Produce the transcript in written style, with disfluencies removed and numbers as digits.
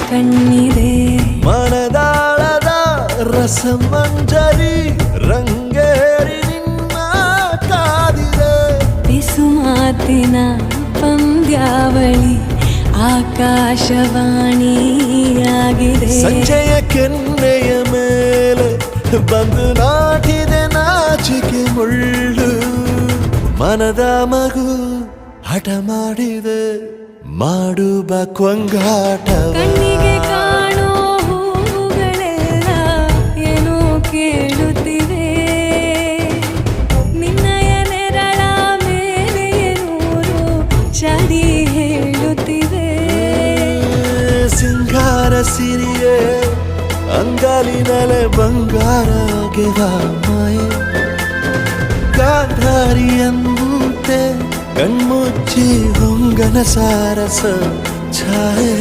ಕಣ್ಣಿದೆ ಮನದಾಳದ ರಸಮಂಜರಿ ರಂಗೇರಿ ನಿನ್ನ ಕಾದಿದೆ ಬಿಸು ಮಾತಿನ ಪಂದ್ಯಾವಳಿ ಆಕಾಶವಾಣಿಯಾಗಿದೆ ಸಂಜೆಯ ಕೆನ್ನೆಯ ಮೇಲೆ ಬಂದು ನಾಟಿದೆ ನಾಚಿಕೆ ಮುಳ್ಳು ಮನದ ಮಗು ಹಠ ಮಾಡಿದೆ ಮಾಡುವ ಕೊಂಗಾಟ ಕಣ್ಣಿಗೆ ಕಾಣೋ ಹೂಗಳೆಲ್ಲ ಏನೋ ಕೇಳುತ್ತಿವೆ ನಿನ್ನಯ ನೆರಳ ಮೇಲೆ ನೂರು ಚಡಿ ಹೇಳುತ್ತಿವೆ ಸಿಂಗಾರ ಸಿರಿಯೇ ಅಂಗಾಲಿನಲೆ ಬಂಗಾರ ಮಾಯೆ ಗಾಂಧಾರಿಯಂತೆ ಕಣ್ಮುಚ್ಚಿ ಹೊಂಗನ ಸಾರಸ ಛಾಯೆ